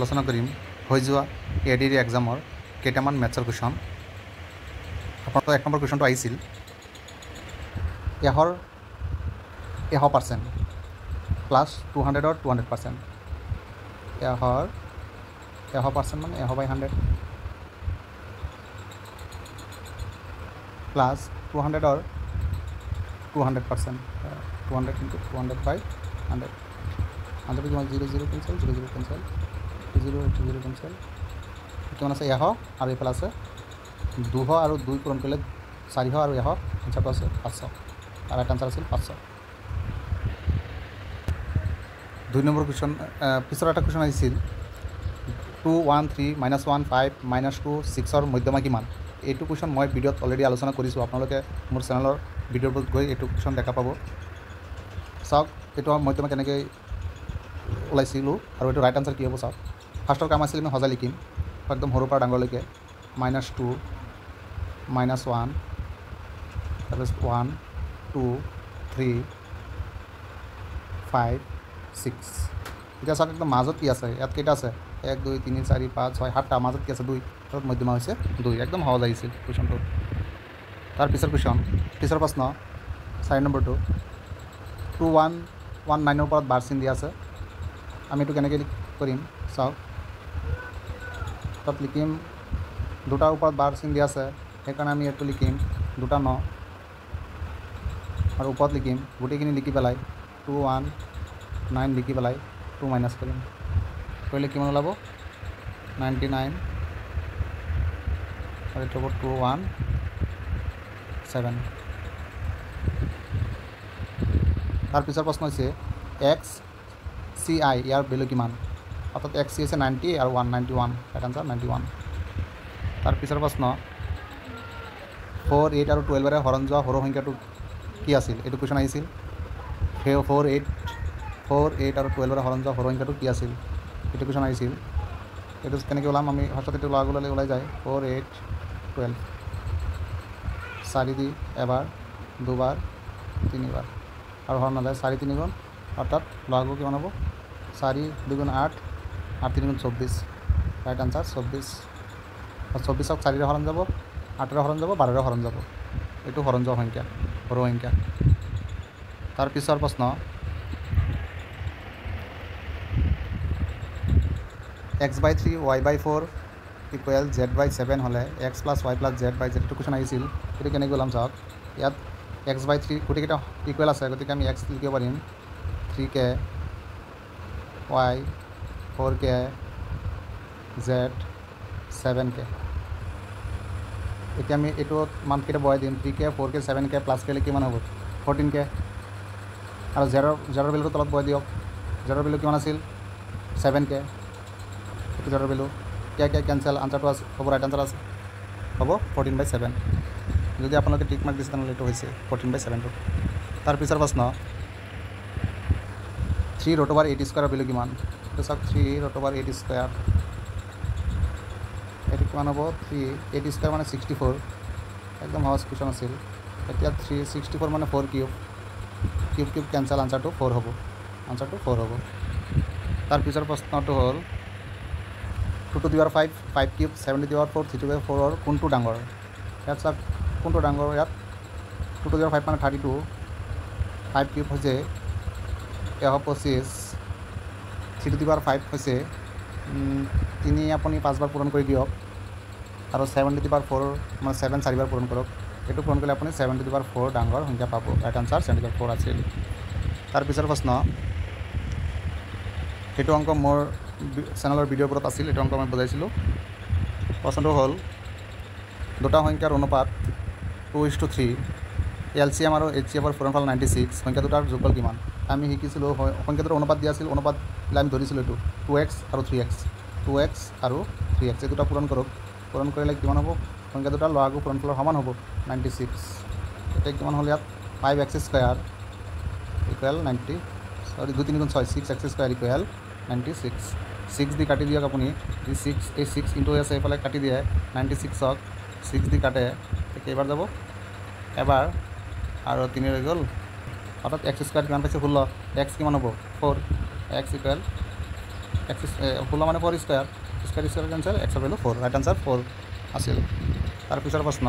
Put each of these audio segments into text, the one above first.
আলোচনা কৰিম হৈ যোৱা এডিআৰি এক্সামৰ কেইটামান মেথছৰ কুৱেশ্যন। আপোনালোকৰ 1 নম্বৰ কুৱেশ্যনটো আহিছিল এশৰ 100% প্লাছ 200ৰ 200%। এশৰ 100% মানে 100/100 প্লাছ 200ৰ 200%, 200 into 200/100। আনচাৰটো কিমান? 0 0 কেঞ্চেল, 0 0 কেঞ্চেল, 0 0 কেঞ্চেল। কিমান আছে? 100 আৰু এইফালে আছে 200 আৰু 2 পূৰণ কৰিলে 400 আৰু 100, আনচাৰটো আছে 500। আৰু ৰাইট আনচাৰ আছিল 500। 2 নম্বৰ কুৱেশ্যন, পিছৰ এটা কুৱেশ্যন আহিছিল 2 1 3 -1 5 -2 6ৰ মধ্যমা কিমান? এইটো কুৱেশ্যন মই ভিডিঅ'ত অলৰেডি আলোচনা কৰিছোঁ। আপোনালোকে মোৰ চেনেলৰ ভিডিঅ'বোৰত গৈ এইটো কুৱেশ্যন দেখা পাব। চাওক এইটো মধ্যমা কেনেকৈ ওলাইছিলোঁ আৰু এইটো ৰাইট আনচাৰ কি হ'ব চাওক। ফাৰ্ষ্টৰ কাম আছিল আমি সজাই লিখিম একদম সৰুৰ পৰা ডাঙৰলৈকে। -2 -1 তাৰপিছত 1 2 3 5 6। এতিয়া চাওক একদম মাজত কি আছে? ইয়াত কেইটা আছে? 1 2 3 4 5 6 7টা। মাজত কি আছে? 2। তাৰপিছত মধ্যমা হৈছে 2। একদম সহজ আহিছিল কুৱেশ্যনটো। তাৰ পিছৰ কুৱেশ্যন, পিছৰ প্ৰশ্ন 4 নম্বৰটো 2 1 1 9ৰ ওপৰত বাৰ চিন দিয়া আছে। আমি এইটো কেনেকৈ কৰিম চাওক। তাত লিখিম 2টাৰ ওপৰত বাৰ চিন দিয়া আছে, সেইকাৰণে আমি এইটো লিখিম 2টা 9 আৰু ওপৰত লিখিম গোটেইখিনি লিখি পেলাই 2 1 9 লিখি পেলাই 2 মাইনাছ কৰিম। কৰিলে কিমান ওলাব? 99 আৰু এইটো হ'ব 2 1 7। তাৰপিছৰ প্ৰশ্ন হৈছে XCI ইয়াৰ ভেলু কিমান? অৰ্থাৎ XC হৈছে 90 আৰু 191, ৰাইট আনচাৰ 91। তাৰপিছৰ প্ৰশ্ন 4 8 আৰু 12ৰে হৰণ যোৱা সৰু সংখ্যাটো কি আছিল? এইটো কুৱেশ্যন আহিছিল। 4 8 আৰু 12ৰে হৰণ যোৱা সৰু সংখ্যাটো কি আছিল? এইটো কুৱেশ্যন আহিছিল। এইটো কেনেকৈ ওলাম আমি? ফাৰ্ষ্টত এইটো ল'লে ওলাই যায় 4 8 12। 4 দি এবাৰ, দুবাৰ, তিনিবাৰ আৰু হৰণ নাযায়। 4 3 গুণ, অৰ্থাৎ লগাগু কিমান হ'ব? 4 2 গুণ 8, 8 3 গুণ 24, ৰাইট আনচাৰ 24। 24ক 4ৰে হৰণ যাব, 8ৰে হৰণ যাব, 12ৰে হৰণ যাব। এইটো হৰণ যোৱা সংখ্যা, সৰু সংখ্যা। তাৰপিছৰ প্ৰশ্ন x/3 y/4 = z/7 হ'লে x + y + z/z এইটো কুৱেশ্যন আহিছিল। সেইটো কেনেকৈ ওলাম চাওক। ইয়াত x/3 গোটেইকেইটা ইকুৱেল আছে, গতিকে আমি x লিখিব পাৰিম 3k, y 4k, z 7k। এতিয়া আমি এইটো মানকেইটা বহাই দিম 3k 4k 7k প্লাছ কৰিলে কিমান হ'ব? 14k। আৰু জেডৰ ভেলুটো তলত বহাই দিয়ক। জেডৰ ভেলু কিমান আছিল? 7k। এইটো জেডৰ ভেলু কে কেঞ্চেল, আনচাৰটো আছে হ'ব, ৰাইট আনচাৰ আছে হ'ব 14/7। যদি আপোনালোকে টিক মাৰ্ক দিছে তেনেহ'লে এইটো হৈছে 14/7টো। তাৰপিছৰ প্ৰশ্ন 3√8² ভেলু কিমান? এইটো চাওক 3√8²। এইটো কিমান হ'ব? 3 8² মানে 64। একদম সহজ কুৱেশ্যন আছিল। এতিয়া 364 মানে 4 কিউব, কিউব কিউব কেঞ্চেল, আনচাৰটো 4 হ'ব, আনচাৰটো 4 হ'ব। তাৰপিছৰ প্ৰশ্নটো হ'ল 2^5 5 কিউব 7^4 3^4ৰ কোনটো ডাঙৰ? ইয়াত চাওক কোনটো ডাঙৰ? ইয়াত 2^5 মানে 32, 5 কিউব হৈছে 125, 3^5 হৈছে 3 আপুনি 5 বাৰ পূৰণ কৰি দিয়ক আৰু 7^4 মানে 7 4 বাৰ পূৰণ কৰক। এইটো পূৰণ কৰিলে আপুনি 7^4 ডাঙৰ সংখ্যা পাব, ৰাইট আনচাৰ 7^4 আছিল। তাৰপিছৰ প্ৰশ্ন, সেইটো অংক মোৰ চেনেলৰ ভিডিঅ'বোৰত আছিল, এইটো অংক মই বুজাইছিলোঁ। প্ৰশ্নটো হ'ল দুটা সংখ্যাৰ অনুপাত 2:3, LCM আৰু HCFৰ পূৰণফল 96, সংখ্যা দুটাৰ যোগফল কিমান? আমি শিকিছিলোঁ সংখ্যা দুটাৰ অনুপাত দিয়া আছিল, অনুপাত দিলে আমি ধৰিছিলোঁ এইটো 2x আৰু 3x, 2x আৰু 3x এই দুটা পূৰণ কৰক। পূৰণ কৰিলে কিমান হ'ব? সংখ্যা দুটাৰ লগাগু পূৰণফলৰ সমান হ'ব 96। এতিয়া কিমান হ'ল? ইয়াত 5x² = 90, 2 3 গুণ 6 6x² = 96। 6 দি কাটি দিয়ক আপুনি। এই 6 ইনটু আছে, এইফালে কাটি দিয়ে 96ক 6 দি কাটে, কেইবাৰ যাব? এবাৰ, আৰু 3 হৈ গ'ল, অৰ্থাৎ x² কিমান পাইছে? 16। x কিমান হ'ব? 4, x = এক্স 16 মানে 4 স্কোয়াৰ স্কোয়াৰ স্কোয়াৰ কেঞ্চেল এক্সৰ ভেলু 4 ৰাইট আনসাৰ 4 আছিল তাৰপিছৰ প্ৰশ্ন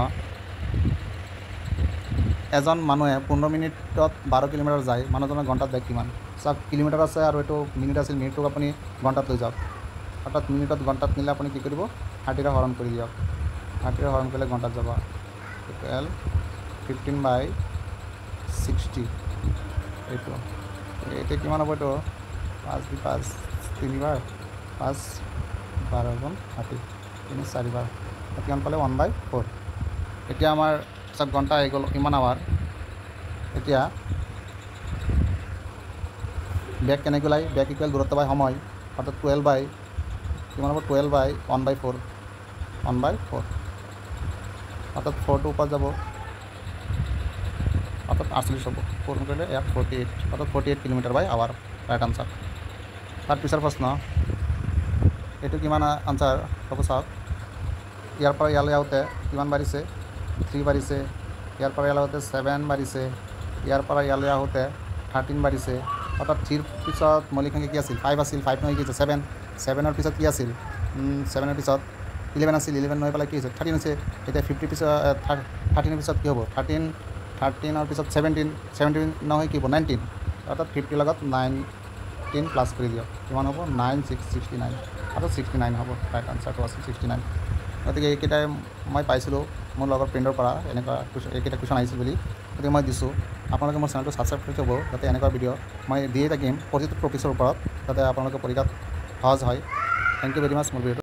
এজন মানুহে 15 মিনিটত 12 কিলোমিটাৰ যায় মানুহজনৰ ঘণ্টাত বেগ কিমান চাওক কিলোমিটাৰ আছে আৰু এইটো মিনিট আছিল মিনিটটোক আপুনি ঘণ্টাত লৈ যাওক অৰ্থাৎ মিনিটত ঘণ্টাত নিলে আপুনি কি কৰিব 30ৰে হৰণ কৰি দিয়ক 30ৰে হৰণ কৰিলে ঘণ্টাত যাব ইকুৱেল 15/60 এইটো এতিয়া কিমান হ'ব এইটো 5 3 বাৰ 5 12 গুণ 30 3 4 বাৰ কিমান পালে 1/4 এতিয়া আমাৰ চাওক ঘণ্টা আহি গ'ল ইমান আৱাৰ এতিয়া বেগ কেনেকৈ ওলাই বেগ ইকুৱেল দূৰত্ব বাই সময় অৰ্থাৎ 12 কিমান হ'ব 12/1/4 1/4 অর্থাৎ 4 টু উপর যাব অর্থাৎ 48 হব 4 করলে 48 অর্থাৎ 48 kilometre by hour right answer তার পিছৰ প্ৰশ্ন এইটো কিমান আনসাৰ হ'ব চাওক ইয়াৰ পৰা ইয়ালৈ আহোঁতে কিমান বাঢ়িছে 3 বাঢ়িছে ইয়াৰ পৰা ইয়ালৈ আহোঁতে 7 বাঢ়িছে ইয়াৰ পৰা ইয়ালৈ আহোঁতে 13 বাঢ়িছে অর্থাৎ 3 পিছত মৌলিক সংখ্যা কি আছিল 5 আছিল 5 নহয় কি হৈছে 7 7ৰ পিছত কি আছিল 7ৰ পিছত 11 আছিল 11 নহয় পেলাই কি হৈছে 13 হৈছে এতিয়া 50 পিছত 13ৰ পিছত কি হ'ব 13ৰ পিছত 17 নহয় কি হ'ব 19 অৰ্থাৎ 50 লগত 19 প্লাছ কৰি দিয়ক কিমান হ'ব 969 অৰ্থাৎ 69 হ'ব ৰাইট আনসাৰটো আছিল 69 গতিকে এইকেইটাই মই পাইছিলোঁ মোৰ লগৰ ফ্ৰেণ্ডৰ পৰা এনেকুৱা এইকেইটা কুৱেশ্যন আহিছিল বুলি গতিকে মই দিছোঁ আপোনালোকে মোৰ চেনেলটো ছাবস্ক্ৰাইব কৰি থ'ব যাতে এনেকুৱা ভিডিঅ' মই দিয়ে থাকিম প্ৰতিটো টপিকৰ ওপৰত যাতে আপোনালোকে পৰীক্ষাত সহজ হয় থেংক ইউ ভেৰি মাছ মোৰ ভিডিঅ'টো